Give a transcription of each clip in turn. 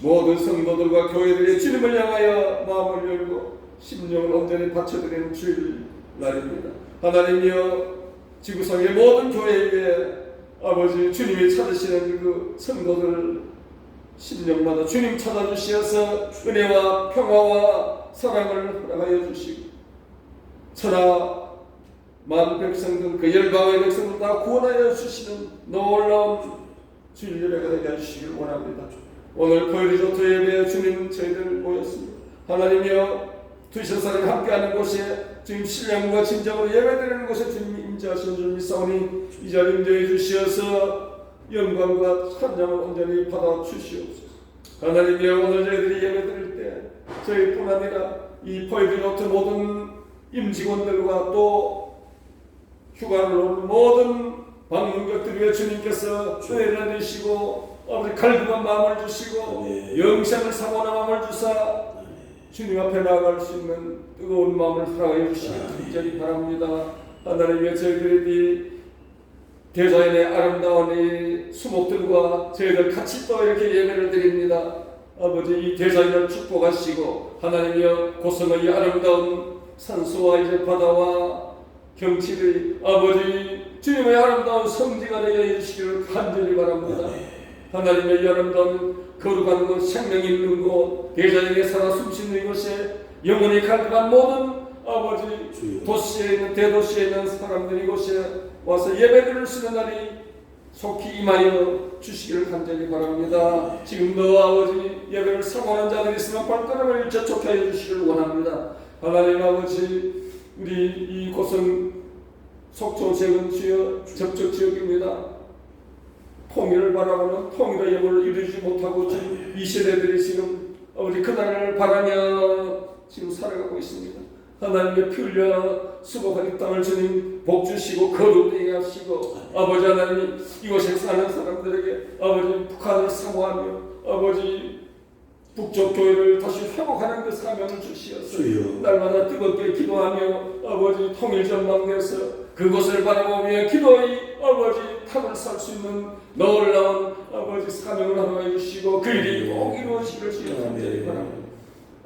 모든 성도들과 교회들이 주님을 향하여 마음을 열고 심령을 온전히 바쳐드리는 주일 날입니다. 하나님이여, 지구상의 모든 교회에 아버지 주님이 찾으시는 그 성도들 심령마다 주님 찾아주시어서 은혜와 평화와 사랑을 허락하여 주시고 천하 만 백성들, 그 열방의 백성들 다 구원하여 주시는 놀라운 주일 예배가 되게 해주시길 원합니다. 오늘 포유리조트 예배에 주님 저희들 모였습니다. 하나님이여, 두시는 사람이 함께하는 곳에 주님 신령과 진정으로 예배드리는 곳에 주님이 임재하시는 줄 믿사오니 이 자리 임재해 주시어서 영광과 찬양을 온전히 받아 주시옵소서. 하나님이여, 오늘 저희들이 예배드릴 때 저희뿐 아니라 이 포유리조트 모든 임직원들과 또 휴가를 온 모든 방문객들 위해 주님께서 은혜를 내시고 아버지 갈급한 마음을 주시고 영생을 사모하는 마음을 주사 주님 앞에 나아갈 수 있는 뜨거운 마음을 허락하여 주시길 간절히 바랍니다. 하나님의 저희들이 대자연의 아름다운 이 수목들과 저희들 같이 또 이렇게 예배를 드립니다. 아버지, 이 대자연을 축복하시고 하나님이여, 고성의 아름다운 산수와 이제 바다와 경치들이 아버지 주님의 아름다운 성지가 되게 해주시기를 간절히 바랍니다. 하나님의 아름다운 거룩한 곳, 생명이 있는 곳, 대자연에 살아 숨쉬는 곳에 영원히 갈급한 모든 아버지 도시에 있는 대도시에 있는 사람들이 이곳에 와서 예배드릴 수 있는 날이 속히 임하여 주시기를 간절히 바랍니다. 지금도 아버지 예배를 사모하는 자들이 있으면 발걸음을 재촉해 하여 주시기를 원합니다. 하나님 아버지, 우리 이 곳은 속초지역은 주여 접촉 지역입니다. 통일을 바라보는 통일의 예물을 이루지 못하고 지금 이 세대들이 지금 아버지 그날을 바라며 지금 살아가고 있습니다. 하나님의 피 흘려 수복한 이 땅을 주님 복주시고 거룩되게 하시고 아버지 하나님, 이곳에 사는 사람들에게 아버지 북한을 사모하며 아버지 북쪽 교회를 다시 회복하는 그 사명을 주시어서 날마다 뜨겁게 기도하며 아버지 통일 전망대에서 그곳을 바라보며 기도의 아버지 탑을 살 수 있는 놀라운 아버지 사명을 허락해 주시고 그 일이 꼭 이루어지기를 주여 간절히 바랍니다.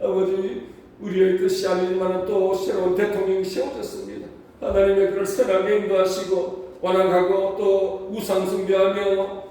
아버지, 우리의 뜻이 아니지만 또 새로운 대통령이 세워졌습니다. 하나님의 그를 선하게 인도하시고 완악하고 또 우상 숭배하며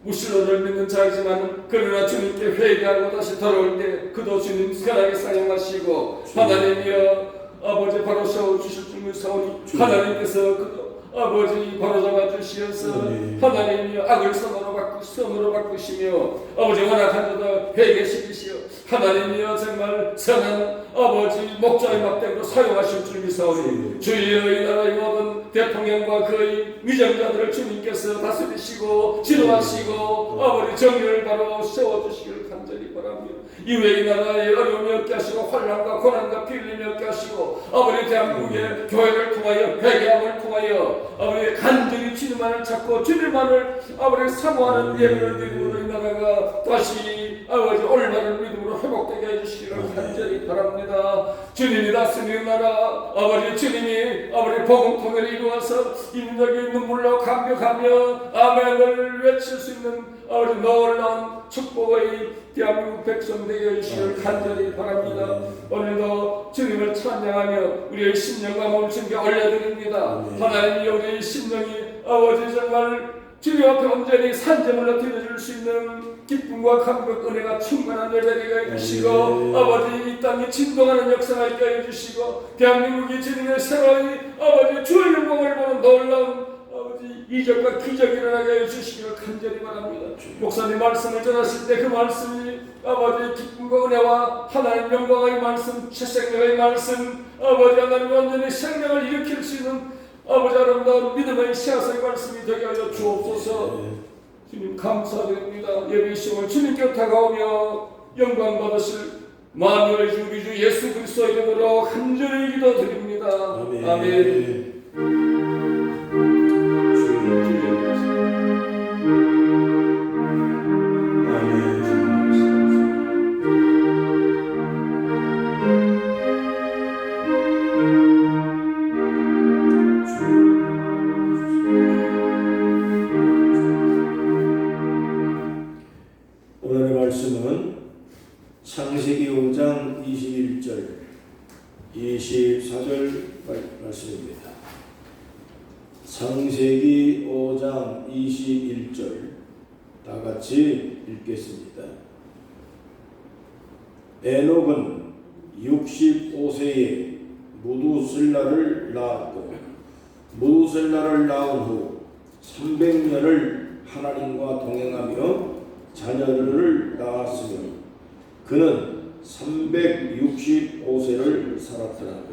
무신론을 믿는 자이지만 그러나 주님께 회개하고 다시 돌아올 때 그도 주님 선하게 사용하시고 하나님이여 아버지 바로 세워주실 줄 믿사오니 하나님께서 그도 아버지 바로 잡아주시어서 하나님이여 악을 선으로 바꾸시며 아버지 완악한 자도 회개시키시어 하나님이여 정말 선한 아버지 목자의 막대기로 사용하실 줄 믿사오니 주여 이 나라의 모든 대통령과 그의 위정자들을 주님께서 다스리시고 지도하시고 아버지 정의를 바로 세워주시기를 간절히 바랍니다. 이후에 이 나라의 어려움이 없게 하시고 환난과 고난과 비밀이 없게 하시고 아버지 대한민국의 교회를 통하여 회개함을 통하여 아버지 간절히 주님만을 찾고 주님만을 아버지 사모하는 예배를 드림으로 이 나라가 다시 아버지 올바른 믿음으로 회복되게 해주시기를 간절히 바랍니다. 주님이 다스리는 나라 아버지 주님이 아버지 복음 통일을 이루어서 인적이 눈물로 감격하며 아멘을 외칠 수 있는 아버지 놀라운 축복의 대한민국 백성 되게 해주시기를 간절히 바랍니다. 오늘도 주님을 찬양하며 우리의 심령과 몸을 주님께 올려드립니다. 하나님이 우리의 심령이 아버지 정말 주님 앞에 온전히 산재물로 드려줄 수 있는 기쁨과 감격, 은혜가 충만한 예배가 해주시고 아버지 이 땅이 진동하는 역사가 있게 해주시고 대한민국이 주님의 새로운 아버지 주의 영광을 보는 놀라운 아버지 이적과 기적이 일어나게 해주시기를 간절히 바랍니다. 목사님 말씀을 전하실 때 그 말씀이 아버지 기쁨과 은혜와 하나님 영광의 말씀, 새생명의 말씀 아버지 하나님 완전히 생명을 일으킬 수 있는 아버지 아름다운 믿음의 씨앗의 말씀이 되게 하여 주옵소서. 주님 감사드립니다. 예배 시험을 주님께 다가오며 영광 받으실 만유의 주 우리 주 예수 그리스도의 이름으로 간절히 기도드립니다. 아멘. 오늘의 말씀은 창세기 5장 21절 24절 말씀입니다. 창세기 5장 21절 다 같이 읽겠습니다. 에녹은 65세에 무두셀라를 낳았고 무두셀라를 낳은 후 300년을 하나님과 동행하며 자녀를 낳았으며 그는 365세를 살았더라.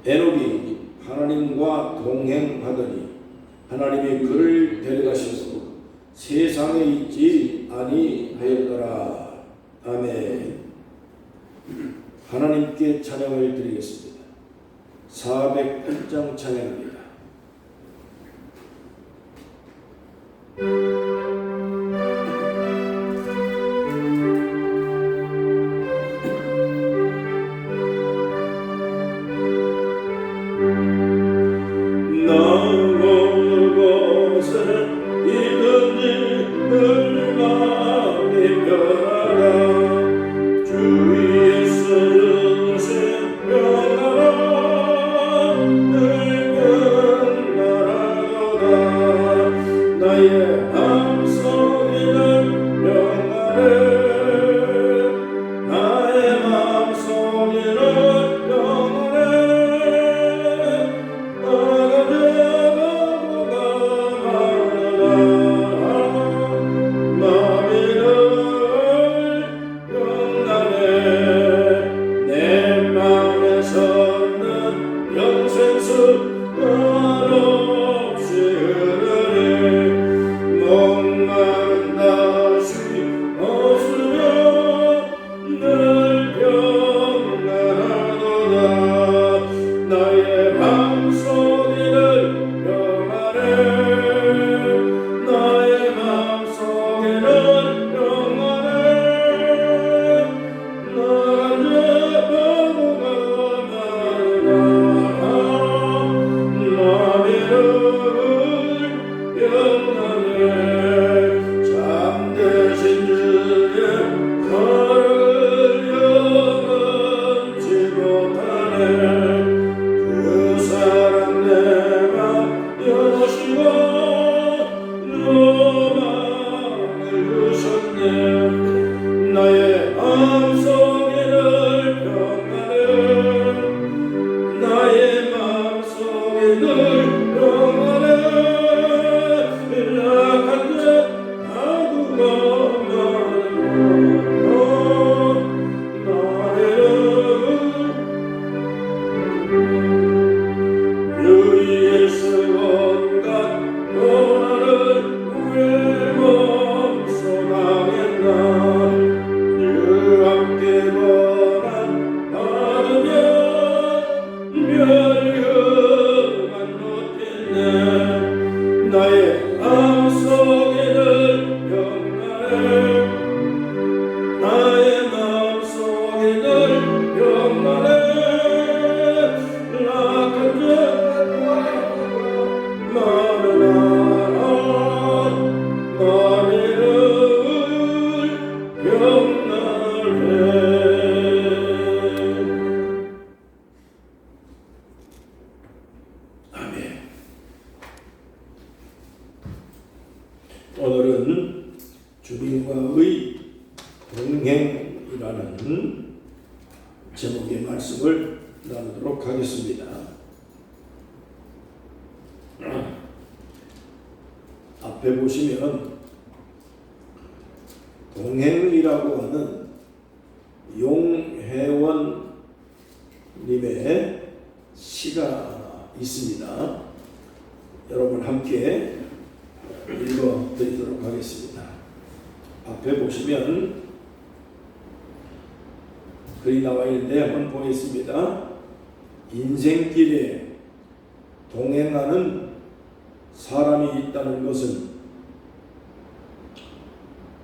에녹이 하나님과 동행하더니 하나님이 그를 데려가셔서 세상에 있지 아니하였더라. 아멘. 하나님께 찬양을 드리겠습니다. 408장 찬양입니다. 오늘은 주님과의 동행이라는 제목의 말씀을 나누도록 하겠습니다. 앞에 보시면 동행이라고 하는 용혜원 님의 시가 있습니다. 여러분 함께 읽어 드리도록 하겠습니다. 앞에 보시면 글이 나와 있는데 한번 보겠습니다. 인생길에 동행하는 사람이 있다는 것은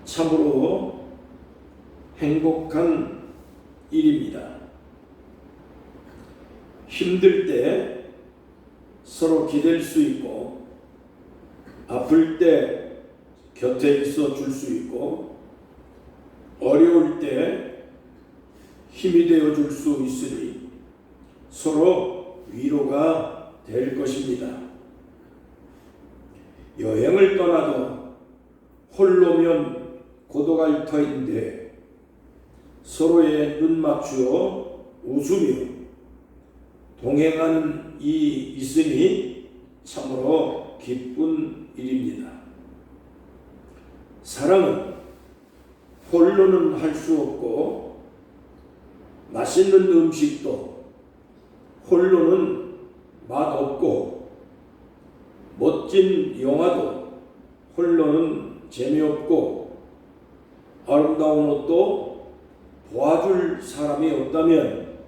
참으로 행복한 일입니다. 힘들 때 서로 기댈 수 있고 아플 때 곁에 있어 줄 수 있고 어려울 때 힘이 되어 줄 수 있으니 서로 위로가 될 것입니다. 여행을 떠나도 홀로면 고독할 터인데 서로의 눈 맞추어 웃으며 동행한 이 있음이 참으로 기쁜 일입니다. 사랑은 홀로는 할 수 없고 맛있는 음식도 홀로는 맛없고 멋진 영화도 홀로는 재미없고 아름다운 옷도 도와줄 사람이 없다면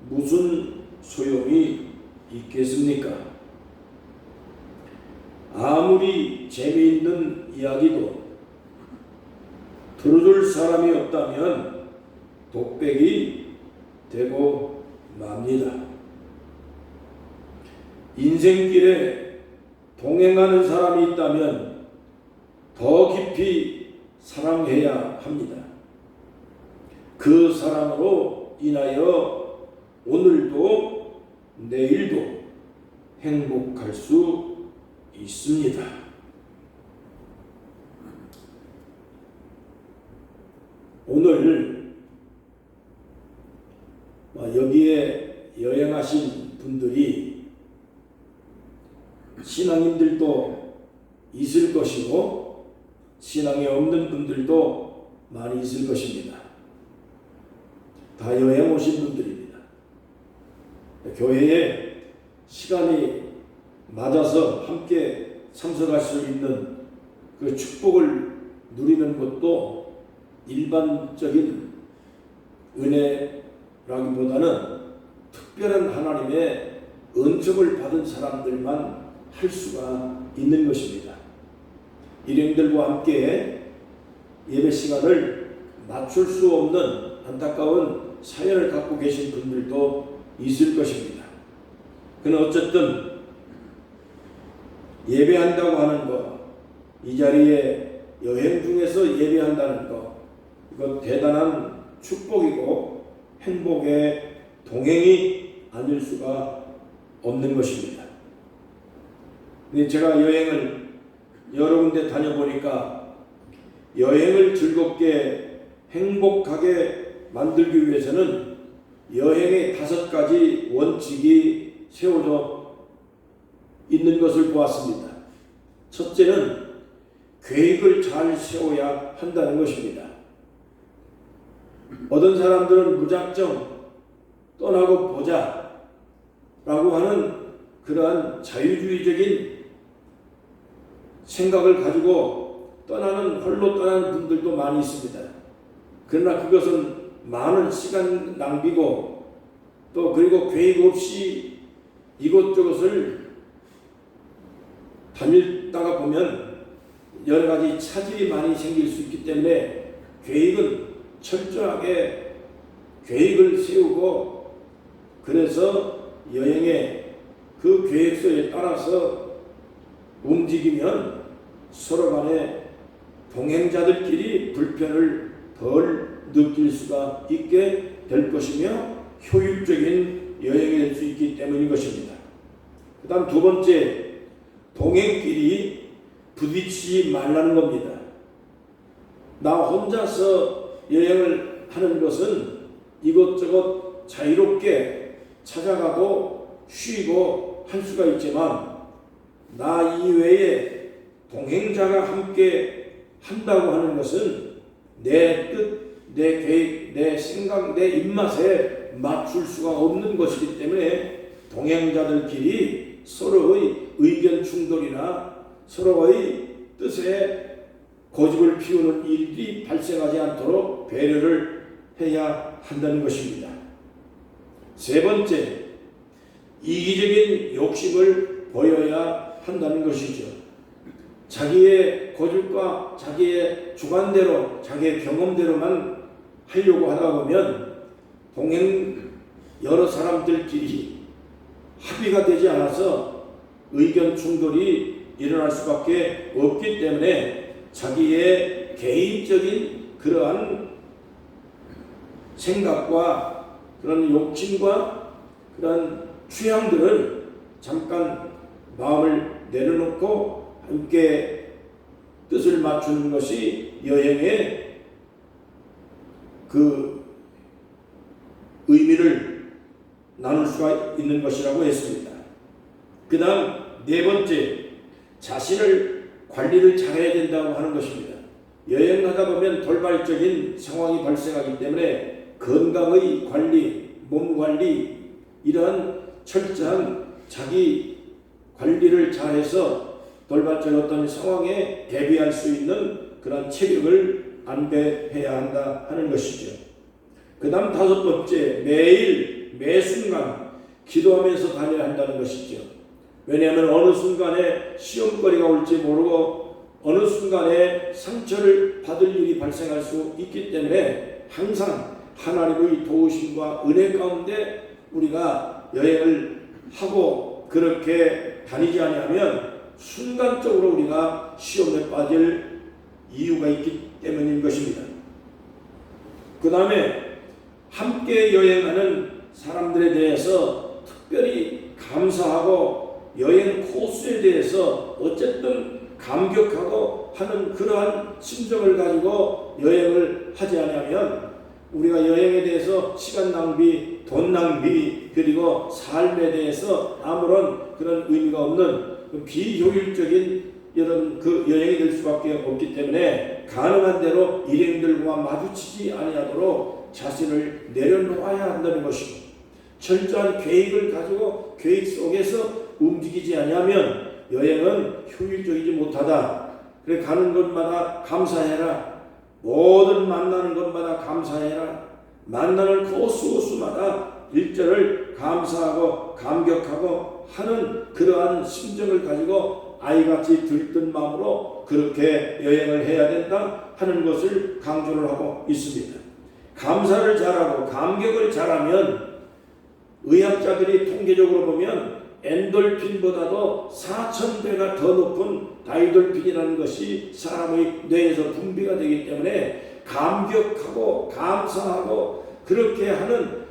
무슨 소용이 있겠습니까? 아무리 재미있는 이야기도 들어줄 사람이 없다면 독백이 되고 맙니다. 인생길에 동행하는 사람이 있다면 더 깊이 사랑해야 합니다. 그 사랑으로 인하여 오늘도 내일도 행복할 수 있습니다. 오늘 여기에 여행하신 분들이 신앙인들도 있을 것이고 신앙이 없는 분들도 많이 있을 것입니다. 다 여행 오신 분들입니다. 교회에 시간이 맞아서 함께 참석할 수 있는 그 축복을 누리는 것도 일반적인 은혜라기보다는 특별한 하나님의 은총을 받은 사람들만 할 수가 있는 것입니다. 일행들과 함께 예배 시간을 맞출 수 없는 안타까운 사연을 갖고 계신 분들도 있을 것입니다. 그러나 어쨌든 예배한다고 하는 것, 이 자리에 여행 중에서 예배한다는 것, 이거 대단한 축복이고 행복의 동행이 아닐 수가 없는 것입니다. 근데 제가 여행을 여러 군데 다녀보니까 여행을 즐겁게 행복하게 만들기 위해서는 여행의 5가지 원칙이 세워져 있는 것을 보았습니다. 첫째는 계획을 잘 세워야 한다는 것입니다. 어떤 사람들은 무작정 떠나고 보자 라고 하는 그러한 자유주의적인 생각을 가지고 홀로 떠나는 분들도 많이 있습니다. 그러나 그것은 많은 시간 낭비고 또 그리고 계획 없이 이곳저곳을 다니다가 보면 여러 가지 차질이 많이 생길 수 있기 때문에 계획은 철저하게 계획을 세우고 그래서 여행의 그 계획서에 따라서 움직이면 서로 간에 동행자들끼리 불편을 덜 느낄 수가 있게 될 것이며 효율적인 여행이 될 수 있기 때문인 것입니다. 그 다음 2번째, 동행끼리 부딪히지 말라는 겁니다. 나 혼자서 여행을 하는 것은 이것저것 자유롭게 찾아가고 쉬고 할 수가 있지만 나 이외에 동행자가 함께 한다고 하는 것은 내 뜻, 내 계획, 내 생각, 내 입맛에 맞출 수가 없는 것이기 때문에 동행자들끼리 서로의 의견 충돌이나 서로의 뜻에 고집을 피우는 일이 발생하지 않도록 배려를 해야 한다는 것입니다. 3번째, 이기적인 욕심을 보여야 한다는 것이죠. 자기의 고집과 자기의 주관대로 자기의 경험대로만 하려고 하다 보면 여러 사람들끼리 합의가 되지 않아서 의견 충돌이 일어날 수밖에 없기 때문에 자기의 개인적인 그러한 생각과 그런 욕심과 그런 취향들을 잠깐 마음을 내려놓고 함께 뜻을 맞추는 것이 여행의 그 의미를 나눌 수가 있는 것이라고 했습니다. 그 다음 네 번째, 자신을 관리를 잘해야 된다고 하는 것입니다. 여행하다 보면 돌발적인 상황이 발생하기 때문에 건강의 관리, 몸 관리, 이러한 철저한 자기 관리를 잘해서 돌발적 어떤 상황에 대비할 수 있는 그런 체력을 안배해야 한다 하는 것이죠. 그 다음 다섯 번째, 매일 매순간 기도하면서 다녀야 한다는 것이죠. 왜냐하면 어느 순간에 시험거리가 올지 모르고 어느 순간에 상처를 받을 일이 발생할 수 있기 때문에 항상 하나님의 도우심과 은혜 가운데 우리가 여행을 하고 그렇게 다니지 않으면 순간적으로 우리가 시험에 빠질 이유가 있기 때문인 것입니다. 그 다음에 함께 여행하는 사람들에 대해서 특별히 감사하고 여행 코스에 대해서 어쨌든 감격하고 하는 그러한 심정을 가지고 여행을 하지 않으면 우리가 여행에 대해서 시간 낭비, 돈 낭비, 그리고 삶에 대해서 아무런 그런 의미가 없는 비효율적인 이런 그 여행이 될 수밖에 없기 때문에 가능한 대로 일행들과 마주치지 아니하도록 자신을 내려놓아야 한다는 것이고, 철저한 계획을 가지고 계획 속에서 움직이지 아니하면 여행은 효율적이지 못하다. 그래 가는 곳마다 감사해라. 모든 만나는 것마다 감사해라. 만나는 코스마다 일절을 감사하고 감격하고 하는 그러한 심정을 가지고 아이같이 들뜬 마음으로 그렇게 여행을 해야 된다 하는 것을 강조를 하고 있습니다. 감사를 잘하고 감격을 잘하면 의학자들이 통계적으로 보면 엔돌핀보다도 4,000배가 더 높은 다이돌핀이라는 것이 사람의 뇌에서 분비가 되기 때문에 감격하고 감사하고 그렇게 하는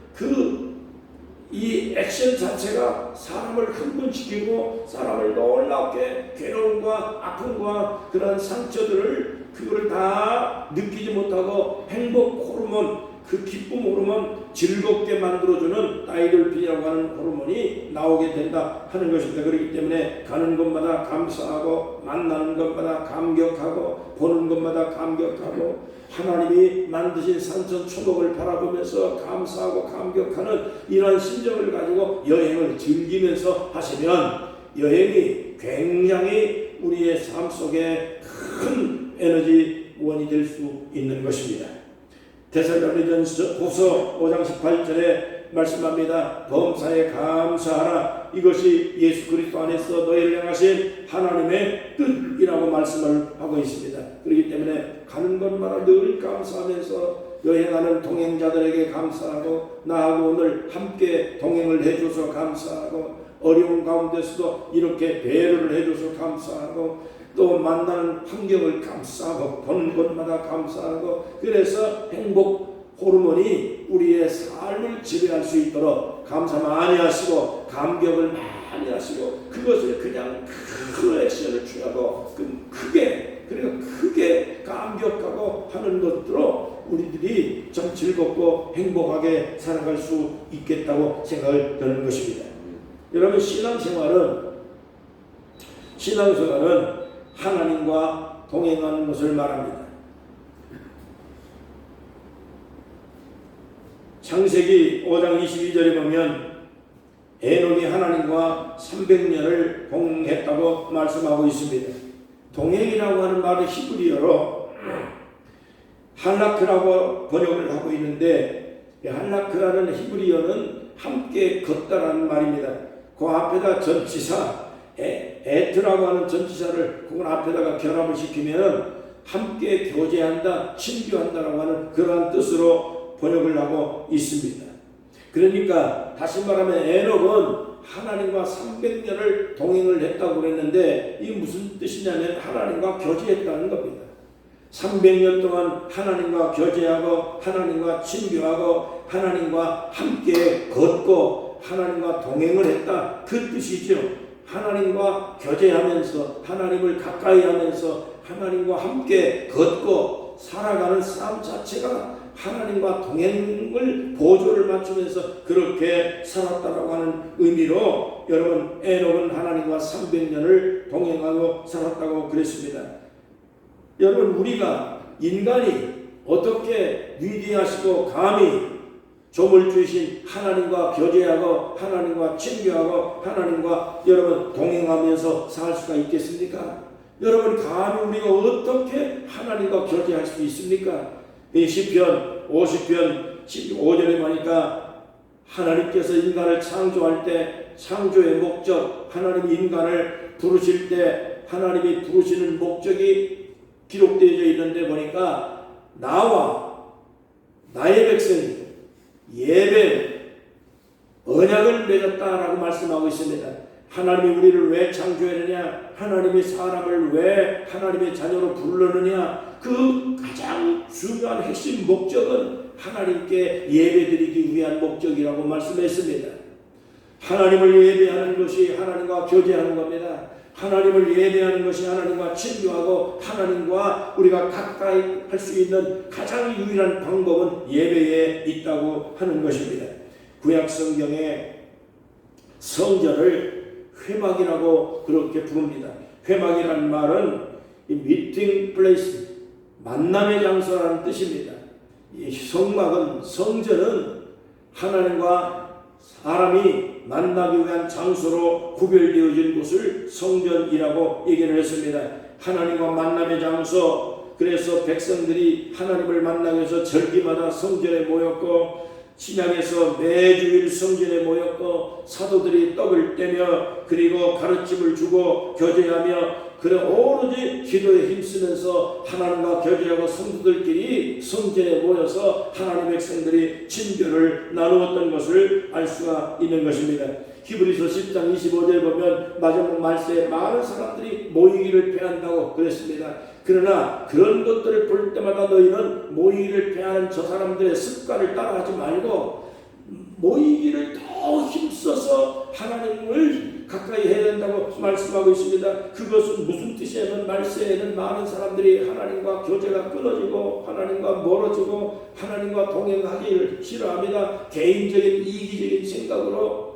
이 액션 자체가 사람을 흥분시키고 사람을 놀랍게 괴로움과 아픔과 그런 상처들을 그걸 다 느끼지 못하고 행복 호르몬, 그 기쁨 호르몬, 즐겁게 만들어주는 다이돌핀이라고 하는 호르몬이 나오게 된다 하는 것입니다. 그렇기 때문에 가는 곳마다 감사하고 만나는 것마다 감격하고 보는 것마다 감격하고 하나님이 만드신 산천초목을 바라보면서 감사하고 감격하는 이러한 심정을 가지고 여행을 즐기면서 하시면 여행이 굉장히 우리의 삶 속에 큰 에너지원이 될 수 있는 것입니다. 데살로니가전서 5장 18절에 말씀합니다. 범사에 감사하라. 이것이 예수 그리스도 안에서 너희를 향하신 하나님의 뜻이라고 말씀을 하고 있습니다. 그렇기 때문에 가는 것마다 늘 감사하면서 여행하는 동행자들에게 감사하고 나하고 오늘 함께 동행을 해줘서 감사하고 어려운 가운데서도 이렇게 배려를 해줘서 감사하고 또 만나는 환경을 감사하고 보는 것마다 감사하고 그래서 행복 호르몬이 우리의 삶을 지배할 수 있도록 감사 많이 하시고 감격을 많이 하시고 그것을 그냥 큰 액션을 취하고 크게 감격하고 하는 것들로 우리들이 좀 즐겁고 행복하게 살아갈 수 있겠다고 생각을 드는 것입니다. 여러분 신앙생활은 하나님과 동행하는 것을 말합니다. 창세기 5장 22절에 보면 에녹이 하나님과 300년을 동행했다고 말씀하고 있습니다. 동행이라고 하는 말은 히브리어로 할라크라고 번역을 하고 있는데 할라크라는 히브리어는 함께 걷다라는 말입니다. 그 앞에다 전치사 에트라고 하는 전치사를 그걸 앞에다가 결합을 시키면 함께 교제한다, 친교한다라고 하는 그러한 뜻으로 번역을 하고 있습니다. 그러니까 다시 말하면 에녹은 하나님과 300년을 동행을 했다고 그랬는데 이게 무슨 뜻이냐면 하나님과 교제했다는 겁니다. 300년 동안 하나님과 교제하고 하나님과 친교하고 하나님과 함께 걷고 하나님과 동행을 했다. 그 뜻이죠. 하나님과 교제하면서 하나님을 가까이 하면서 하나님과 함께 걷고 살아가는 삶 자체가 하나님과 동행을 보조를 맞추면서 그렇게 살았다라고 하는 의미로 여러분 에녹은 하나님과 300년을 동행하고 살았다고 그랬습니다. 여러분 우리가 인간이 어떻게 위대하시고 감히 조물 주신 하나님과 교제하고 하나님과 친교하고 하나님과 여러분 동행하면서 살 수가 있겠습니까? 여러분 감히 우리가 어떻게 하나님과 교제할 수 있습니까? 이 시편 50편 15절에 보니까 하나님께서 인간을 창조할 때 창조의 목적 하나님이 인간을 부르실 때 하나님이 부르시는 목적이 기록되어 있는데 보니까 나와 나의 백성이 예배 언약을 맺었다라고 말씀하고 있습니다. 하나님이 우리를 왜 창조했느냐, 하나님이 사람을 왜 하나님의 자녀로 불렀느냐, 그 가장 중요한 핵심 목적은 하나님께 예배드리기 위한 목적이라고 말씀했습니다. 하나님을 예배하는 것이 하나님과 교제하는 겁니다. 하나님을 예배하는 것이 하나님과 친교하고 하나님과 우리가 가까이 할 수 있는 가장 유일한 방법은 예배에 있다고 하는 것입니다. 구약 성경에 성전을 회막이라고 그렇게 부릅니다. 회막이라는 말은 meeting place, 만남의 장소라는 뜻입니다. 이 성막은 성전은 하나님과 사람이 만나기 위한 장소로 구별되어진 곳을 성전이라고 얘기를 했습니다. 하나님과 만남의 장소, 그래서 백성들이 하나님을 만나기 위해서 절기마다 성전에 모였고 신약에서 매주일 성전에 모였고 사도들이 떡을 떼며 그리고 가르침을 주고 교제하며 그래 오로지 기도에 힘쓰면서 하나님과 교제하고 성도들끼리 성전에 모여서 하나님의 백성들이 친교를 나누었던 것을 알 수가 있는 것입니다. 히브리서 10장 25절에 보면 마지막 말세에 많은 사람들이 모이기를 패한다고 그랬습니다. 그러나 그런 것들을 볼 때마다 너희는 모이기를 패하는 저 사람들의 습관을 따라하지 말고 모이기를 더 힘써서 하나님을 가까이 해야 된다고 말씀하고 있습니다. 그것은 무슨 뜻이냐면 말세에는 많은 사람들이 하나님과 교제가 끊어지고 하나님과 멀어지고 하나님과 동행하기를 싫어합니다. 개인적인 이기적인 생각으로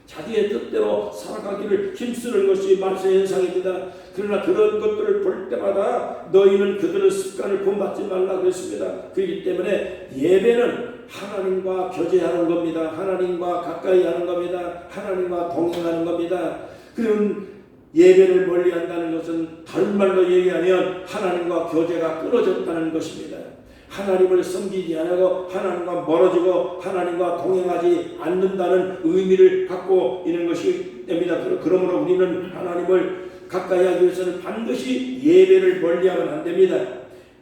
자기의 뜻대로 살아가기를 힘쓰는 것이 말세 현상입니다. 그러나 그런 것들을 볼 때마다 너희는 그들의 습관을 본받지 말라 그랬습니다. 그렇기 때문에 예배는 하나님과 교제하는 겁니다. 하나님과 가까이 하는 겁니다. 하나님과 동행하는 겁니다. 그런 예배를 멀리한다는 것은 다른 말로 얘기하면 하나님과 교제가 끊어졌다는 것입니다. 하나님을 섬기지 않고 하나님과 멀어지고 하나님과 동행하지 않는다는 의미를 갖고 있는 것이 됩니다. 그러므로 우리는 하나님을 가까이 하기 위해서는 반드시 예배를 멀리하면 안 됩니다.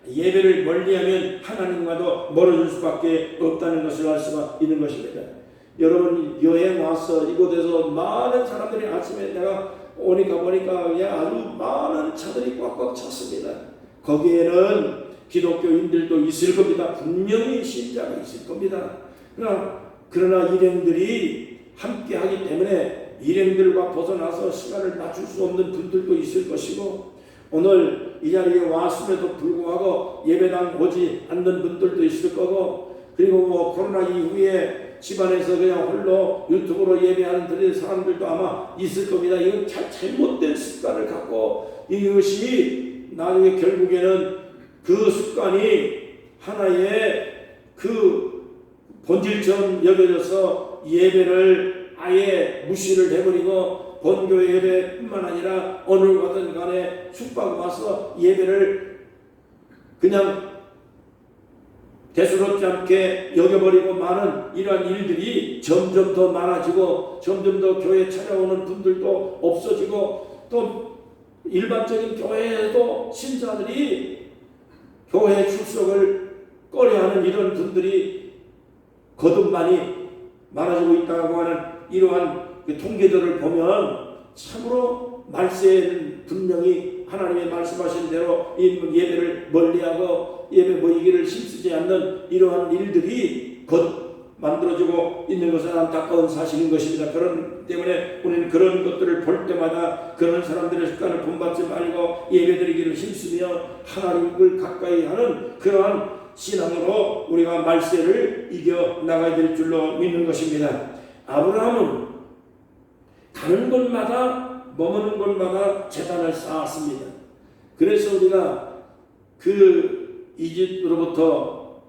예배를 멀리하면 하나님과도 멀어질 수밖에 없다는 것을 알 수가 있는 것입니다. 여러분 여행 와서 이곳에서 많은 사람들이 아침에 내가 보니까 아주 많은 차들이 꽉꽉 찼습니다. 거기에는 기독교인들도 있을 겁니다. 분명히 신자가 있을 겁니다. 그러나 일행들이 함께 하기 때문에 일행들과 벗어나서 시간을 맞출 수 없는 분들도 있을 것이고 오늘 이 자리에 왔음에도 불구하고 예배당 오지 않는 분들도 있을 거고 그리고 코로나 이후에 집안에서 그냥 홀로 유튜브로 예배하는 사람들도 아마 있을 겁니다. 이건 잘못된 습관을 갖고 이것이 나중에 결국에는 그 습관이 하나의 그 본질처럼 여겨져서 예배를 아예 무시를 해버리고 본교회 예배뿐만 아니라 어느 가든 간에 숙박 와서 예배를 그냥 대수롭지 않게 여겨버리고 많은 이러한 일들이 점점 더 많아지고 점점 더 교회에 찾아오는 분들도 없어지고 또 일반적인 교회에도 신자들이 교회 출석을 꺼려하는 이런 분들이 거듭 많이 많아지고 있다고 하는 이러한 통계들을 보면 참으로 말세에는 분명히 하나님의 말씀하신 대로 이 예배를 멀리하고 예배 모이기를 힘쓰지 않는 이러한 일들이 곧 만들어지고 있는 것은 안타까운 사실인 것입니다. 그런 때문에 우리는 그런 것들을 볼 때마다 그런 사람들의 습관을 본받지 말고 예배드리기를 힘쓰며 하나님을 가까이 하는 그러한 신앙으로 우리가 말세를 이겨 나가야 될 줄로 믿는 것입니다. 아브라함은 가는 곳마다 머무는 곳마다 제단을 쌓았습니다. 그래서 우리가 그 이집트로부터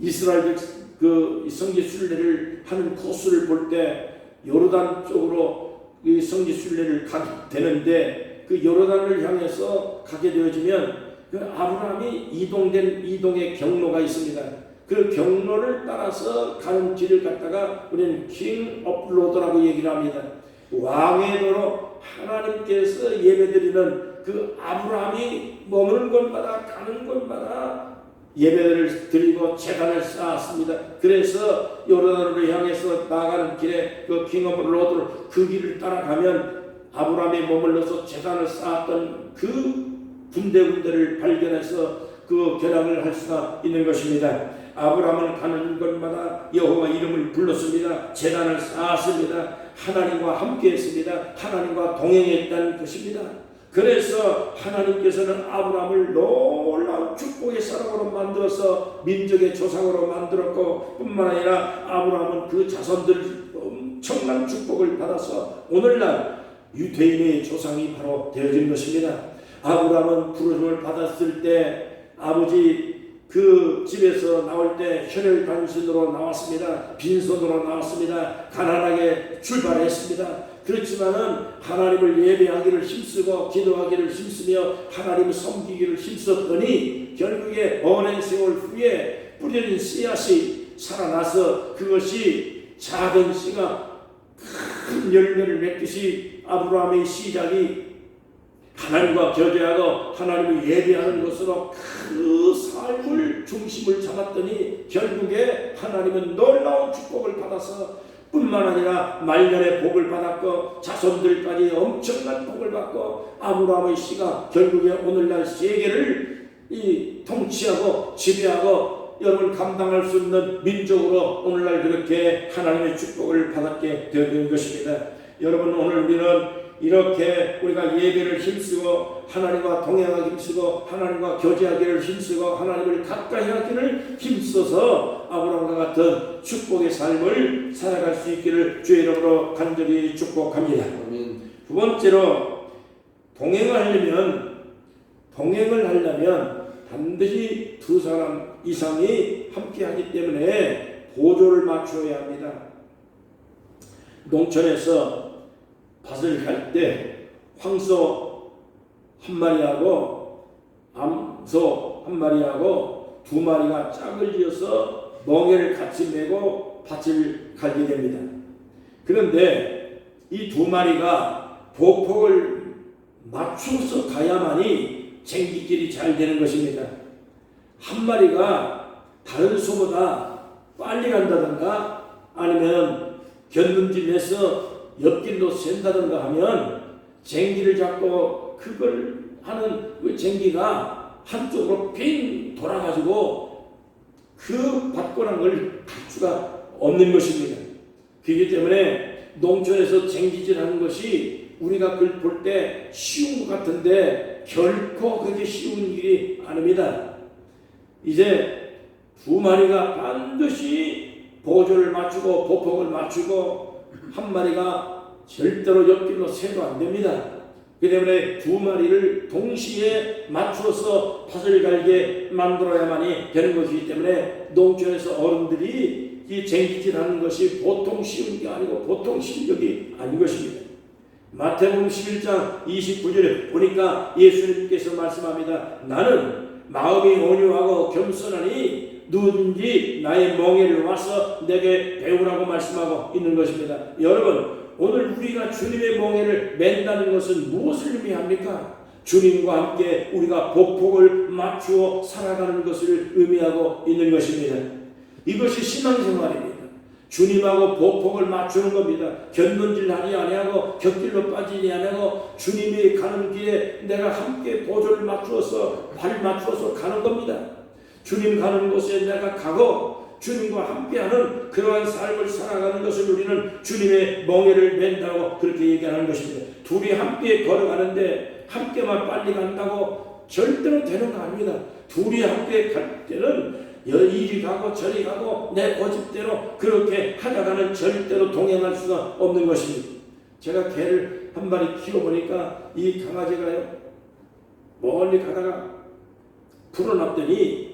이스라엘 그 성지 순례를 하는 코스를 볼 때 요르단 쪽으로 이 성지 순례를 가게 되는데 그 요르단을 향해서 가게 되어지면 그 아브라함이 이동의 경로가 있습니다. 그 경로를 따라서 가는 길을 갖다가 우리는 킹 오브 로드라고 얘기를 합니다. 왕의 도로 하나님께서 예배드리는 그 아브라함이 머무는 곳마다 가는 곳마다 예배를 드리고 제단을 쌓았습니다. 그래서 요르단으로 향해서 나가는 길에 그 킹 오브 로드를 그 길을 따라가면 아브라함이 머물러서 제단을 쌓았던 그 군데군데를 발견해서 그 견학을 할 수가 있는 것입니다. 아브라함은 가는 곳마다 여호와 이름을 불렀습니다. 제단을 쌓았습니다. 하나님과 함께했습니다. 하나님과 동행했다는 것입니다. 그래서 하나님께서는 아브라함을 놀라운 축복의 사람으로 만들어서 민족의 조상으로 만들었고 뿐만 아니라 아브라함은 그 자손들 엄청난 축복을 받아서 오늘날 유대인의 조상이 바로 되어진 것입니다. 아브라함은 부르심을 받았을 때 아버지 그 집에서 나올 때 혈혈단신으로 나왔습니다. 빈손으로 나왔습니다. 가난하게 출발했습니다. 그렇지만은 하나님을 예배하기를 힘쓰고 기도하기를 힘쓰며 하나님을 섬기기를 힘썼더니 결국에 오랜 세월 후에 뿌려진 씨앗이 살아나서 그것이 작은 씨가 큰 열매를 맺듯이 아브라함의 시작이 하나님과 교제하고 하나님을 예배하는 것으로 그 삶을 중심을 잡았더니 결국에 하나님은 놀라운 축복을 받아서 뿐만 아니라 말년에 복을 받았고 자손들까지 엄청난 복을 받고 아브라함의 씨가 결국에 오늘날 세계를 통치하고 지배하고 여러분 감당할 수 있는 민족으로 오늘날 그렇게 하나님의 축복을 받았게 되는 것입니다. 여러분 오늘 우리는 이렇게 우리가 예배를 힘쓰고 하나님과 동행하기 힘쓰고 하나님과 교제하기를 힘쓰고 하나님을 가까이 하기를 힘써서 아브라함과 같은 축복의 삶을 살아갈 수 있기를 주의 이름으로 간절히 축복합니다. 두 번째로 동행을 하려면 반드시 두 사람 이상이 함께하기 때문에 보조를 맞추어야 합니다. 농촌에서 밭을 갈 때 황소 한 마리하고 암소 한 마리하고 두 마리가 짝을 지어서 멍에를 같이 메고 밭을 갈게 됩니다. 그런데 이 두 마리가 보폭을 맞춰서 가야만이 쟁기질이 잘 되는 것입니다. 한 마리가 다른 소보다 빨리 간다든가 아니면 견눈질해서 옆길로 샌다든가 하면 쟁기를 잡고 그걸 하는 그 쟁기가 한쪽으로 빙 돌아가지고 그 밭고랑을 갈 수가 없는 것입니다. 그렇기 때문에 농촌에서 쟁기질하는 것이 우리가 그걸 볼 때 쉬운 것 같은데 결코 그게 쉬운 일이 아닙니다. 이제 두 마리가 반드시 보조를 맞추고 보폭을 맞추고 한 마리가 절대로 옆길로 새도 안 됩니다. 그렇기 때문에 두 마리를 동시에 맞추어서 밭을 갈게 만들어야만이 되는 것이기 때문에 농촌에서 어른들이 이 쟁기질하는 것이 보통 쉬운 게 아니고 보통 실력이 아닌 것입니다. 마태복음 11장 29절에 보니까 예수님께서 말씀합니다. 나는 마음이 온유하고 겸손하니 누구든지 나의 멍에를 와서 내게 배우라고 말씀하고 있는 것입니다. 여러분 오늘 우리가 주님의 멍에를 맨다는 것은 무엇을 의미합니까? 주님과 함께 우리가 보폭을 맞추어 살아가는 것을 의미하고 있는 것입니다. 이것이 신앙생활입니다. 주님하고 보폭을 맞추는 겁니다. 견눈질하지 아니하고 곁길로 빠지지 아니하고 주님이 가는 길에 내가 함께 보조를 맞추어서 발 맞추어서 가는 겁니다. 주님 가는 곳에 내가 가고 주님과 함께하는 그러한 삶을 살아가는 것을 우리는 주님의 멍에를 맨다고 그렇게 얘기하는 것입니다. 둘이 함께 걸어가는데 함께만 빨리 간다고 절대로 되는 거 아닙니다. 둘이 함께 갈 때는 이리 가고 저리 가고 내 고집대로 그렇게 하다가는 절대로 동행할 수가 없는 것입니다. 제가 개를 한 마리 키워보니까 이 강아지가요 멀리 가다가 풀어놨더니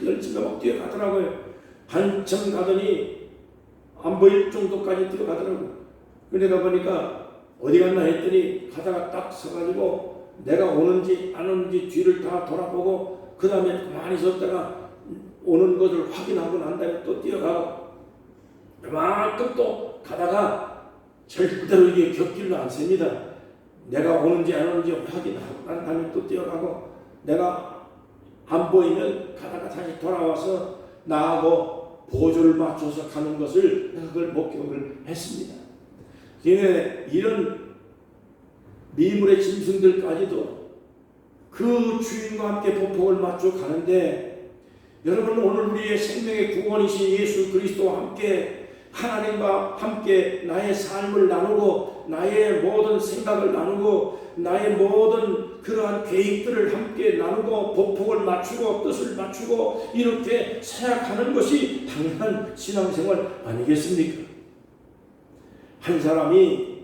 열심히 막 뛰어가더라고요. 한참 가더니 안 보일 정도까지 뛰어가더라고요. 그러다 보니까 어디 갔나 했더니 가다가 딱 서가지고 내가 오는지 안 오는지 뒤를 다 돌아보고 그 다음에 가만히 있었다가 오는 것을 확인하고 난 다음에 또 뛰어가고 그만큼 또 가다가 절대로 이게 곁길로 안 셉니다. 내가 오는지 안 오는지 확인하고 난 다음에 또 뛰어가고 내가 안 보이면 가다가 다시 돌아와서 나하고 보조를 맞춰서 가는 것을 그걸 목격을 했습니다. 이런 미물의 짐승들까지도 그 주인과 함께 보폭을 맞춰 가는데 여러분 오늘 우리의 생명의 구원이신 예수 그리스도와 함께 하나님과 함께 나의 삶을 나누고 나의 모든 생각을 나누고 나의 모든 그러한 계획들을 함께 나누고 보폭을 맞추고 뜻을 맞추고 이렇게 살아가는 것이 당연한 신앙생활 아니겠습니까? 한 사람이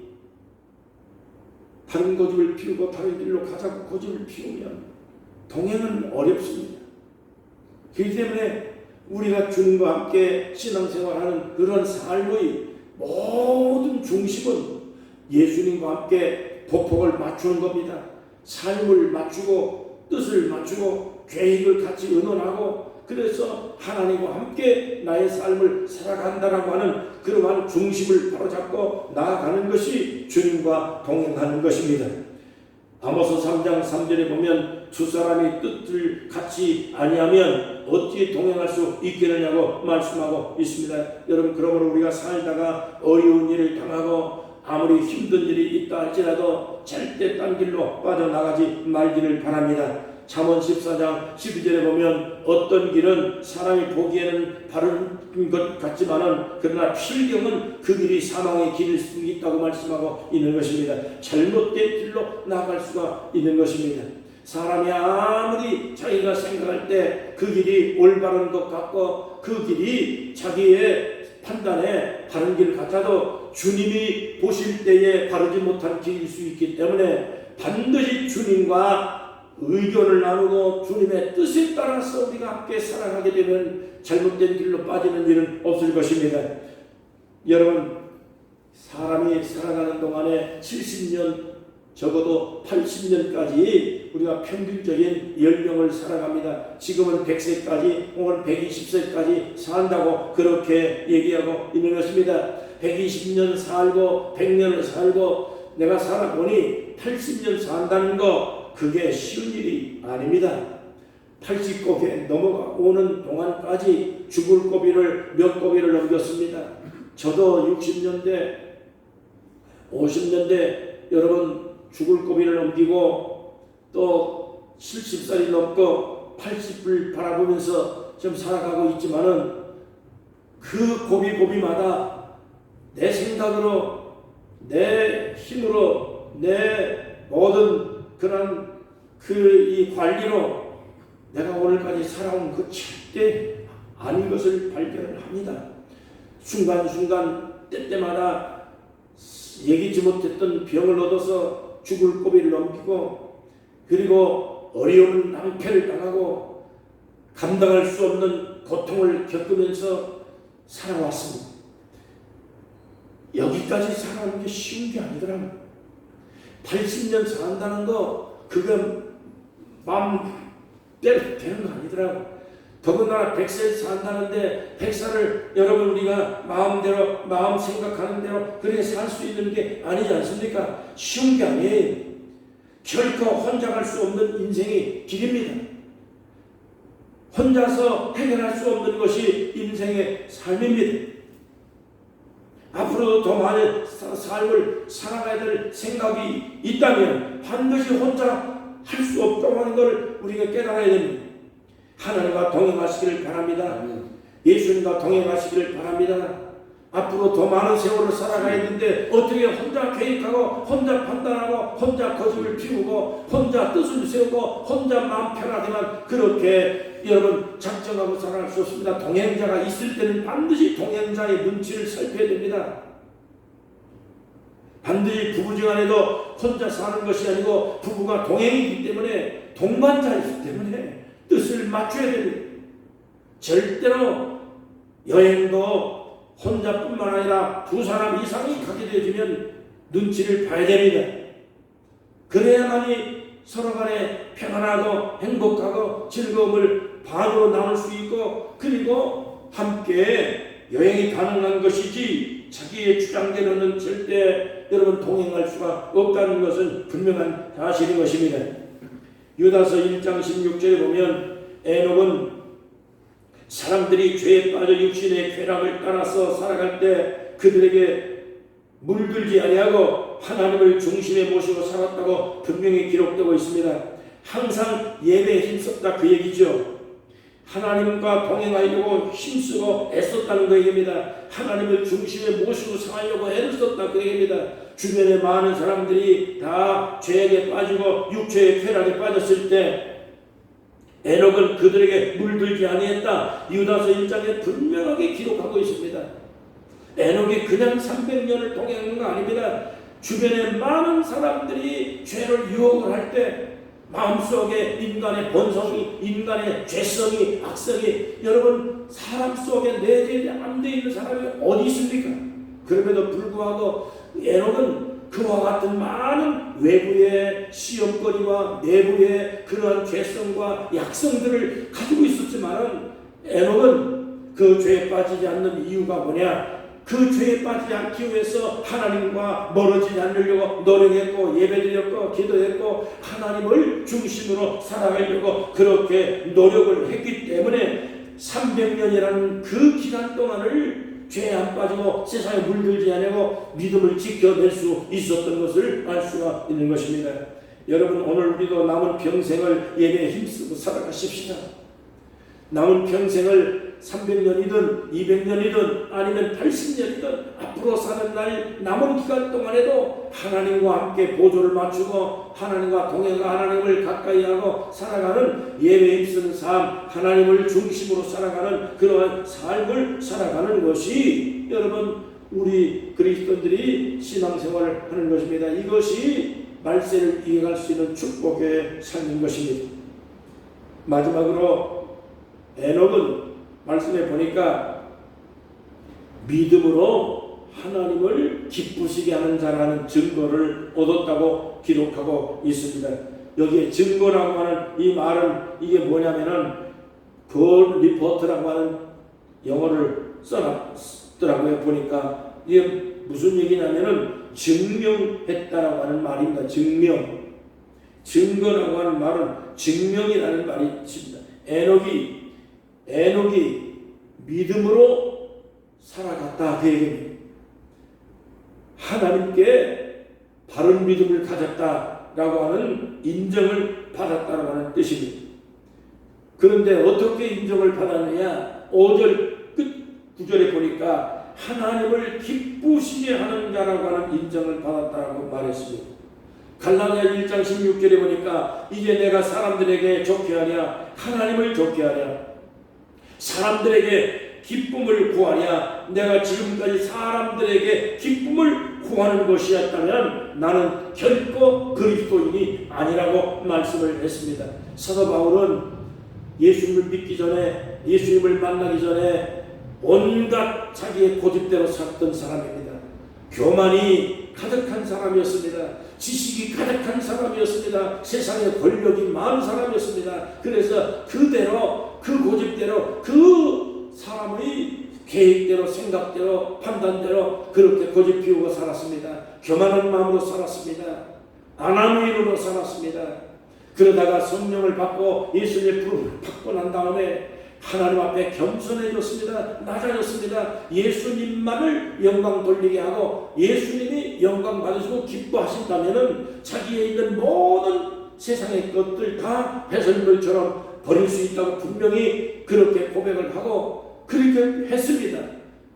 다른 고집을 피우고 다른 길로 가자고 고집을 피우면 동행은 어렵습니다. 그렇기 때문에 우리가 주님과 함께 신앙생활하는 그런 삶의 모든 중심은 예수님과 함께 보폭을 맞추는 겁니다. 삶을 맞추고 뜻을 맞추고 계획을 같이 의논하고 그래서 하나님과 함께 나의 삶을 살아간다라고 하는 그러한 중심을 바로잡고 나아가는 것이 주님과 동행하는 것입니다. 아모스 3장 3절에 보면 두 사람이 뜻을 같이 아니하면 어떻게 동행할 수 있겠느냐고 말씀하고 있습니다. 여러분 그러므로 우리가 살다가 어려운 일을 당하고 아무리 힘든 일이 있다 할지라도 절대 딴 길로 빠져나가지 말기를 바랍니다. 잠언 14장 12절에 보면 어떤 길은 사람이 보기에는 바른 것 같지만은 그러나 필경은 그 길이 사망의 길일 수 있다고 말씀하고 있는 것입니다. 잘못된 길로 나아갈 수가 있는 것입니다. 사람이 아무리 자기가 생각할 때 그 길이 올바른 것 같고 그 길이 자기의 판단에 바른 길 같아도 주님이 보실 때에 바르지 못한 길일 수 있기 때문에 반드시 주님과 의견을 나누고 주님의 뜻에 따라서 우리가 함께 살아가게 되면 잘못된 길로 빠지는 일은 없을 것입니다. 여러분 사람이 살아가는 동안에 70년 적어도 80년까지 우리가 평균적인 연령을 살아갑니다. 지금은 100세까지 혹은 120세까지 산다고 그렇게 얘기하고 있는 것입니다. 120년 살고 100년을 살고 내가 살아보니 80년 산다는 거 그게 쉬운 일이 아닙니다. 80고비에 넘어오는 동안까지 죽을 고비를 몇 고비를 넘겼습니다. 저도 60년대 50년대 여러분 죽을 고비를 넘기고 또 70살이 넘고 80을 바라보면서 좀 살아가고 있지만은 그 고비마다 내 생각으로 내 힘으로 내 모든 그런 이 관리로 내가 오늘까지 살아온 그 절대 아닌 것을 발견을 합니다. 순간순간 때때마다 얘기지 못했던 병을 얻어서 죽을 고비를 넘기고 그리고 어려운 낭패를 당하고 감당할 수 없는 고통을 겪으면서 살아왔습니다. 여기까지 살아가는 게 쉬운 게 아니더라고요. 80년 산다는 거 그건 마음대로 되는 거 아니더라고요. 더군다나 100세 산다는데 100살을 여러분 우리가 마음대로 마음 생각하는 대로 그렇게 살 수 있는 게 아니지 않습니까? 쉬운 게 아니에요. 결코 혼자 갈 수 없는 인생의 길입니다. 혼자서 해결할 수 없는 것이 인생 인생의 삶입니다. 앞으로도 더 많은 삶을 살아가야 될 생각이 있다면 반드시 혼자 할 수 없다고 하는 것을 우리가 깨달아야 됩니다. 하나님과 동행하시기를 바랍니다. 예수님과 동행하시기를 바랍니다. 앞으로 더 많은 세월을 살아가야 되는데 어떻게 혼자 계획하고 혼자 판단하고 혼자 거짓을 피우고 혼자 뜻을 세우고 혼자 마음 편하게만 그렇게 여러분 작정하고 살아갈 수 없습니다. 동행자가 있을 때는 반드시 동행자의 눈치를 살펴야 됩니다. 반드시 부부지간에도 혼자 사는 것이 아니고 부부가 동행이기 때문에 동반자이기 때문에 뜻을 맞춰야 됩니다. 절대로 여행도 혼자뿐만 아니라 두 사람 이상이 가게 되어지면 눈치를 봐야 됩니다. 그래야만이 서로 간에 평안하고 행복하고 즐거움을 반으로 나눌 수 있고 그리고 함께 여행이 가능한 것이지 자기의 주장대로는 절대 여러분 동행할 수가 없다는 것은 분명한 사실인 것입니다. 유다서 1장 16절에 보면 에녹은 사람들이 죄에 빠져 육신의 쾌락을 따라서 살아갈 때 그들에게 물들지 아니하고 하나님을 중심에 모시고 살았다고 분명히 기록되고 있습니다. 항상 예배에 힘썼다 그 얘기죠. 하나님과 동행하려고 힘쓰고 애썼다는 그 얘기입니다. 하나님을 중심에 모시고 살려고 애를 썼다 그 얘기입니다. 주변에 많은 사람들이 다 죄에 빠지고 육체의 쾌락에 빠졌을 때 에녹은 그들에게 물들지 아니했다. 유다서 1장에 분명하게 기록하고 있습니다. 에녹이 그냥 300년을 동행한 거 아닙니다. 주변에 많은 사람들이 죄를 유혹을 할 때 마음속에 인간의 본성이, 인간의 죄성이, 악성이 여러분 사람 속에 내재되지 안 돼 있는 사람이 어디 있습니까? 그럼에도 불구하고 에녹은 그와 같은 많은 외부의 시험거리와 내부의 그러한 죄성과 약성들을 가지고 있었지만 에녹은 그 죄에 빠지지 않는 이유가 뭐냐? 그 죄에 빠지지 않기 위해서 하나님과 멀어지지 않으려고 노력했고 예배드렸고 기도했고 하나님을 중심으로 살아가려고 그렇게 노력을 했기 때문에 300년이라는 그 기간 동안을 죄에 안 빠지고 세상에 물들지 않고 믿음을 지켜낼 수 있었던 것을 알 수가 있는 것입니다. 여러분 오늘 우리도 남은 평생을 예배에 힘쓰고 살아가십시다. 남은 평생을 300년이든 200년이든 아니면 80년이든 앞으로 사는 날 남은 기간 동안에도 하나님과 함께 보조를 맞추고 하나님과 동행하고 하나님을 가까이 하고 살아가는 예배에 힘쓰는 삶, 하나님을 중심으로 살아가는 그러한 삶을 살아가는 것이 여러분 우리 그리스도인들이 신앙생활을 하는 것입니다. 이것이 말세를 이해할 수 있는 축복의 삶인 것입니다. 마지막으로 에녹은 말씀해 보니까 믿음으로 하나님을 기쁘시게 하는 자라는 증거를 얻었다고 기록하고 있습니다. 여기에 증거라고 하는 이 말은 이게 뭐냐면은 그 리포트라고 하는 영어를 써놨더라고요. 보니까 이게 무슨 얘기냐면은 증명했다라고 하는 말입니다. 증거라고 하는 말은 증명이라는 말이 있습니다. 에녹이 믿음으로 살아갔다 그 얘기입니다. 하나님께 바른 믿음을 가졌다라고 하는 인정을 받았다라고 하는 뜻입니다. 그런데 어떻게 인정을 받았느냐? 5절 끝 9절에 보니까 하나님을 기쁘시게 하는 자라고 하는 인정을 받았다라고 말했습니다. 갈라디아 1장 16절에 보니까 이제 내가 사람들에게 좋게 하랴 하나님을 좋게 하랴 사람들에게 기쁨을 구하랴 내가 지금까지 사람들에게 기쁨을 구하는 것이었다면 나는 결코 그리스도인이 아니라고 말씀을 했습니다. 사도 바울은 예수님을 믿기 전에 예수님을 만나기 전에 온갖 자기의 고집대로 살던 사람입니다. 교만이 가득한 사람이었습니다. 지식이 가득한 사람이었습니다. 세상에 권력이 많은 사람이었습니다. 그래서 그대로 그 고집대로 그 사람의 계획대로 생각대로 판단대로 그렇게 고집 피우고 살았습니다. 교만한 마음으로 살았습니다. 아나무인으로 살았습니다. 그러다가 성령을 받고 예수님의 부름을 받고 난 다음에 하나님 앞에 겸손해졌습니다. 낮아졌습니다. 예수님만을 영광 돌리게 하고 예수님이 영광 받으시고 기뻐하신다면은 자기에 있는 모든 세상의 것들 다 배설물처럼 버릴 수 있다고 분명히 그렇게 고백을 하고 그렇게 했습니다.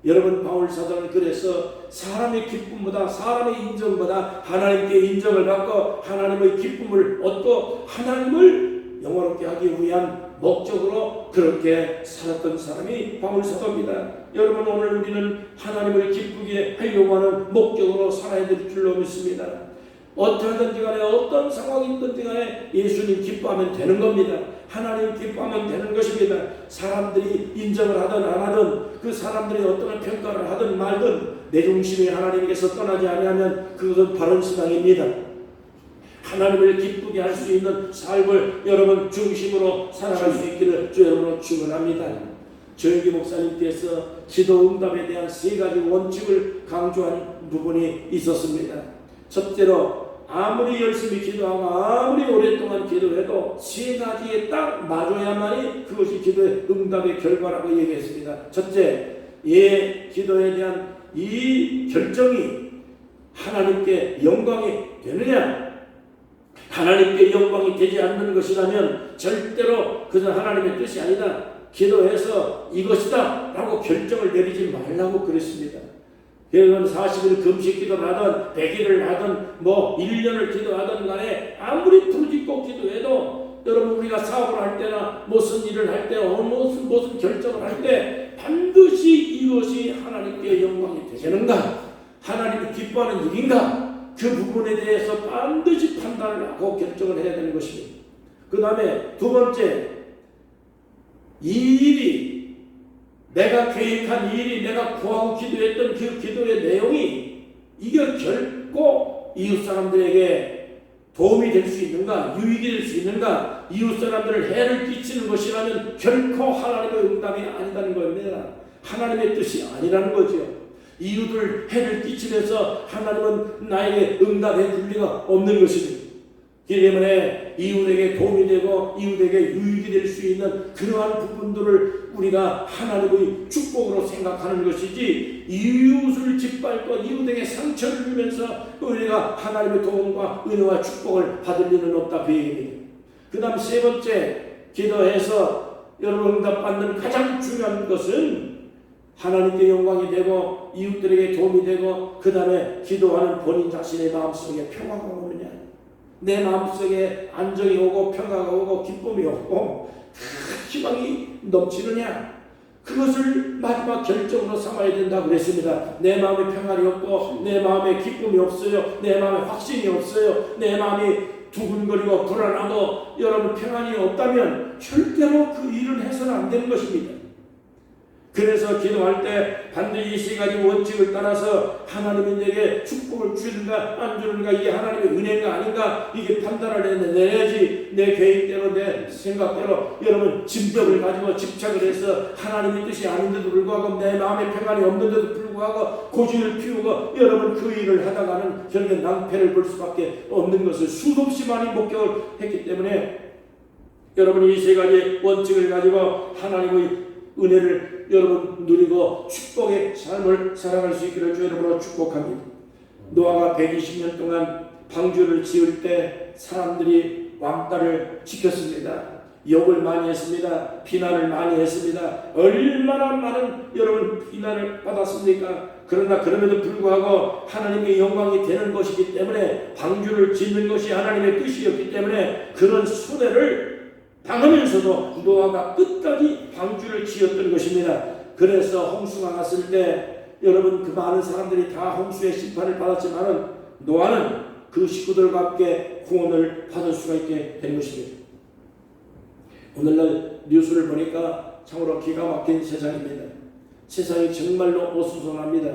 여러분, 바울 사도는 그래서 사람의 기쁨보다, 사람의 인정보다 하나님께 인정을 받고 하나님의 기쁨을 얻고 하나님을 영화롭게 하기 위한 목적으로 그렇게 살았던 사람이 바울 사도입니다. 여러분, 오늘 우리는 하나님을 기쁘게 하려고 하는 목적으로 살아야 될 줄로 믿습니다. 어떠하든지 간에 어떤 상황이든지 간에 예수님 기뻐하면 되는 겁니다. 하나님 기뻐하면 되는 것입니다. 사람들이 인정을 하든 안 하든 그 사람들이 어떤 평가를 하든 말든 내 중심이 하나님께서 떠나지 아니하면 그것은 바른 신앙입니다. 하나님을 기쁘게 할 수 있는 삶을 여러분 중심으로 살아갈 수 있기를 주 여러분으로 축원합니다. 조영기 목사님께서 기도 응답에 대한 3가지 원칙을 강조한 부분이 있었습니다. 첫째로 아무리 열심히 기도하고 아무리 오랫동안 기도해도 3가지에 딱 맞아야만이 그것이 기도의 응답의 결과라고 얘기했습니다. 첫째, 기도에 대한 이 결정이 하나님께 영광이 되느냐, 하나님께 영광이 되지 않는 것이라면 절대로 그것은 하나님의 뜻이 아니다. 기도해서 이것이다 라고 결정을 내리지 말라고 그랬습니다. 여러분, 40일 금식 기도를 하든 100일을 하든 1년을 기도하든 간에 아무리 부르짖고 기도해도 여러분, 우리가 사업을 할 때나 무슨 일을 할 때 무슨 결정을 할 때 반드시 이것이 하나님께 영광이 되는가, 하나님이 기뻐하는 일인가, 그 부분에 대해서 반드시 판단을 하고 결정을 해야 되는 것입니다. 그 다음에 2번째, 이 일이 내가 계획한 일이 내가 구하고 기도했던 그 기도의 내용이 이게 결코 이웃 사람들에게 도움이 될 수 있는가, 유익이 될 수 있는가, 이웃 사람들을 해를 끼치는 것이라면 결코 하나님의 응답이 아니라는 겁니다. 하나님의 뜻이 아니라는 거죠. 이웃을 해를 끼치면서 하나님은 나에게 응답해 줄 리가 없는 것입니다. 그렇기 때문에 이웃에게 도움이 되고 이웃에게 유익이 될 수 있는 그러한 부분들을 우리가 하나님의 축복으로 생각하는 것이지, 이웃을 짓밟고 이웃에게 상처를 주면서 우리가 하나님의 도움과 은혜와 축복을 받을 일은 없다, 그 얘기입니다. 그 다음 3번째, 기도해서 여러분 응답받는 가장 중요한 것은 하나님께 영광이 되고 이웃들에게 도움이 되고 그 다음에 기도하는 본인 자신의 마음속에 평화가 오느냐, 내 마음속에 안정이 오고 평화가 오고 기쁨이 오고 희망이 넘치느냐, 그것을 마지막 결정으로 삼아야 된다고 그랬습니다. 내 마음에 평안이 없고 내 마음에 기쁨이 없어요, 내 마음에 확신이 없어요, 내 마음이 두근거리고 불안하고 여러분 평안이 없다면 절대로 그 일을 해서는 안 되는 것입니다. 그래서 기도할 때 반드시 이 3가지 원칙을 따라서 하나님이 내게 축복을 주는가 안 주는가, 이게 하나님의 은혜인가 아닌가, 이게 판단을 내야지 내 계획대로 내 생각대로 여러분 진벽을 가지고 집착을 해서 하나님의 뜻이 아닌데도 불구하고 내 마음에 평안이 없는데도 불구하고 고집을 피우고 여러분 그 일을 하다가는 결국엔 낭패를 볼 수밖에 없는 것을 수도 없이 많이 목격을 했기 때문에 여러분이 이 3가지 원칙을 가지고 하나님의 은혜를 여러분 누리고 축복의 삶을 살아갈 수 있기를 주 여러분으로 축복합니다. 노아가 120년 동안 방주를 지을 때 사람들이 왕따를 지켰습니다. 욕을 많이 했습니다. 비난을 많이 했습니다. 얼마나 많은 여러분 비난을 받았습니까? 그러나 그럼에도 불구하고 하나님의 영광이 되는 것이기 때문에, 방주를 짓는 것이 하나님의 뜻이었기 때문에 그런 손해를 당하면서도 노아가 끝까지 방주를 지었던 것입니다. 그래서 홍수가 났을 때 여러분 그 많은 사람들이 다 홍수의 심판을 받았지만은 노아는 그 식구들과 함께 구원을 받을 수가 있게 된 것입니다. 오늘날 뉴스를 보니까 참으로 기가 막힌 세상입니다. 세상이 정말로 어수선합니다.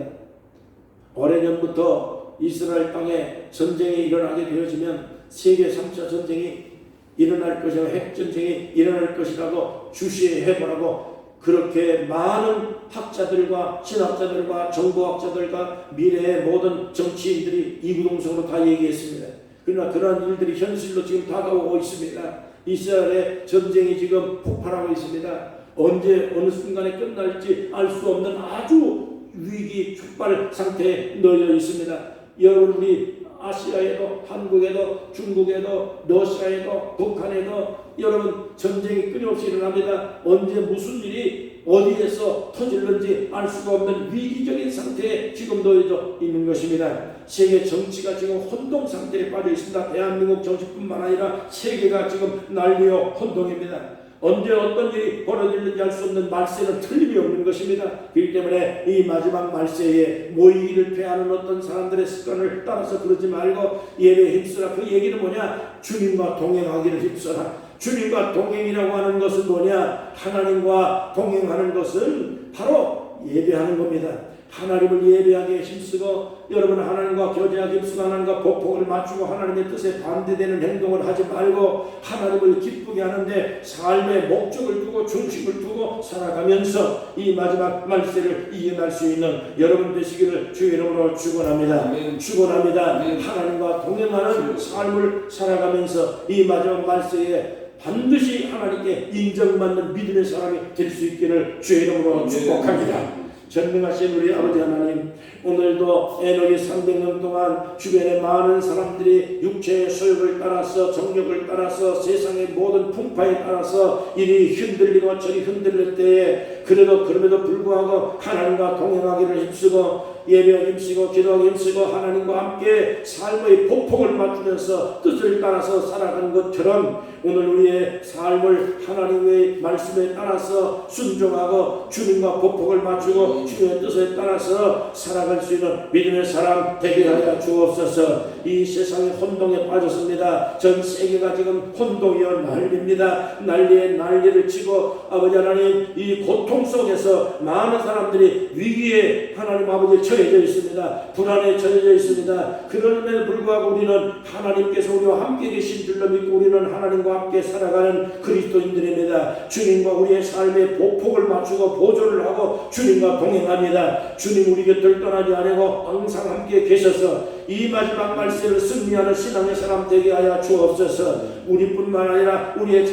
오래전부터 이스라엘 땅에 전쟁이 일어나게 되어지면 세계 3차 전쟁이 일어날 것이고 핵전쟁이 일어날 것이라고 주시해보라고 그렇게 많은 학자들과 신학자들과 정보학자들과 미래의 모든 정치인들이 이구동성으로 다 얘기했습니다. 그러나 그러한 일들이 현실로 지금 다가오고 있습니다. 이스라엘의 전쟁이 지금 폭발하고 있습니다. 언제 어느 순간에 끝날지 알 수 없는 아주 위기 촉발 상태에 놓여 있습니다. 여러분, 우리 아시아에도 한국에도 중국에도 러시아에도 북한에도 여러분 전쟁이 끊임없이 일어납니다. 언제 무슨 일이 어디에서 터질는지 알 수가 없는 위기적인 상태에 지금 놓여져 있는 것입니다. 세계 정치가 지금 혼동 상태에 빠져 있습니다. 대한민국 정치뿐만 아니라 세계가 지금 난리요 혼동입니다. 언제 어떤 일이 벌어질는지 알 수 없는 말세는 틀림이 없는 것입니다. 그렇기 때문에 이 마지막 말세에 모이기를 패하는 어떤 사람들의 습관을 따라서 그러지 말고 예배에 힘쓰라. 그 얘기는 뭐냐? 주님과 동행하기를 힘써라. 주님과 동행이라고 하는 것은 뭐냐? 하나님과 동행하는 것은 바로 예배하는 겁니다. 하나님을 예배하기에 힘쓰고 여러분 하나님과 교제하기 힘쓰고 하나님과 복복을 맞추고 하나님의 뜻에 반대되는 행동을 하지 말고 하나님을 기쁘게 하는데 삶의 목적을 두고 중심을 두고 살아가면서 이 마지막 말세를 이겨낼 수 있는 여러분 되시기를 주의 이름으로 축원합니다. 축원합니다. 하나님과 동행하는 삶을 살아가면서 이 마지막 말세에 반드시 하나님께 인정받는 믿음의 사람이 될 수 있기를 주의 이름으로 축복합니다. 전능하신 우리 아버지 하나님, 오늘도 에녹이 300년 동안 주변의 많은 사람들이 육체의 소욕을 따라서 정욕을 따라서 세상의 모든 풍파에 따라서 이리 흔들리고 저리 흔들릴 때에 그럼에도 불구하고 하나님과 동행하기를 힘쓰고 예배하기 힘쓰고 기도하기 힘쓰고 하나님과 함께 삶의 복폭을 맞추면서 뜻을 따라서 살아가는 것처럼 오늘 우리의 삶을 하나님의 말씀에 따라서 순종하고 주님과 복폭을 맞추고 주님의 뜻에 따라서 살아갈 수 있는 믿음의 사람 되게 하여 주옵소서. 이 세상이 혼동에 빠졌습니다. 전 세계가 지금 혼동이여 난리입니다. 난리에 난리를 치고 아버지 하나님 이 고통 속에서 많은 사람들이 위기에 하나님 아버지 처해져 있습니다. 불안에 처해져 있습니다. 그럼에도 불구하고 우리는 하나님께서 우리와 함께 계신 줄로 믿고 우리는 하나님과 함께 살아가는 그리스도인들입니다. 주님과 우리의 삶의 복폭을 맞추고 보조를 하고 주님과 동행합니다. 주님 우리 곁을 떠나지 않고 항상 함께 계셔서 이 마지막 말세를 승리하는 신앙의 사람 되게 하여 주옵소서. 우리뿐만 아니라 우리의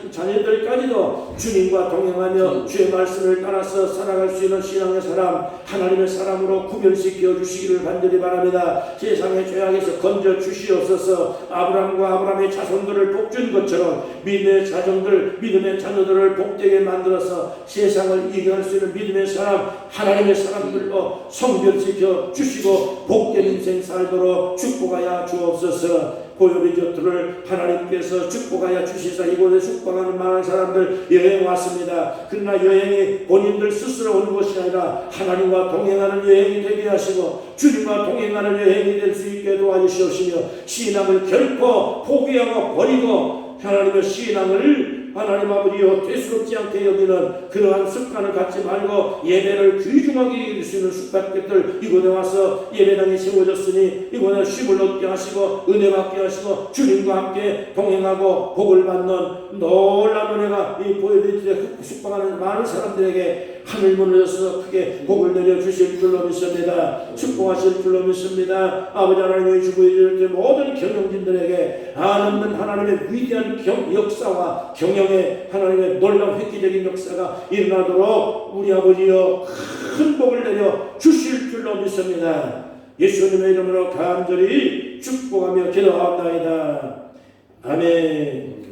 자녀들까지도 주님과 동행하며 주의 말씀을 따라서 살아갈 수 있는 신앙의 사람, 하나님의 사람으로 구별시켜 주시기를 간절히 바랍니다. 세상의 죄악에서 건져 주시옵소서. 아브라함의 자손들을 복준 것처럼 믿음의 자손들, 믿음의 자녀들을 복되게 만들어서 세상을 이겨낼 수 있는 믿음의 사람, 하나님의 사람들로 성별시켜 주시고 복된 인생 살도록 축복하여 주옵소서. 고요리 곁들을 하나님께서 축복하여 주시사 이곳에 숙박하는 많은 사람들 여행 왔습니다. 그러나 여행이 본인들 스스로 온 것이 아니라 하나님과 동행하는 여행이 되게 하시고 주님과 동행하는 여행이 될 수 있게 도와주시옵시며 신앙을 결코 포기하고 버리고 하나님의 신앙을 하나님 아버지여 되스럽지 않게 여기는 그러한 습관을 갖지 말고 예배를 귀중하게 이길 수 있는 숙박객들 이곳에 와서 예배당이 세워졌으니 이곳에 쉼을 얻게 하시고 은혜 받게 하시고 주님과 함께 동행하고 복을 받는 놀라운 은혜가 이 보여드리되 숙박하는 많은 사람들에게 하늘문을 열어서 크게 복을 내려주실 줄로 믿습니다. 축복하실 줄로 믿습니다. 아버지 하나님의 주부의 모든 경영진들에게 한없는 하나님의 위대한 역사와 경영의 하나님의 놀라운 획기적인 역사가 일어나도록 우리 아버지여 큰 복을 내려 주실 줄로 믿습니다. 예수님의 이름으로 간절히 축복하며 기도합니다. 아멘.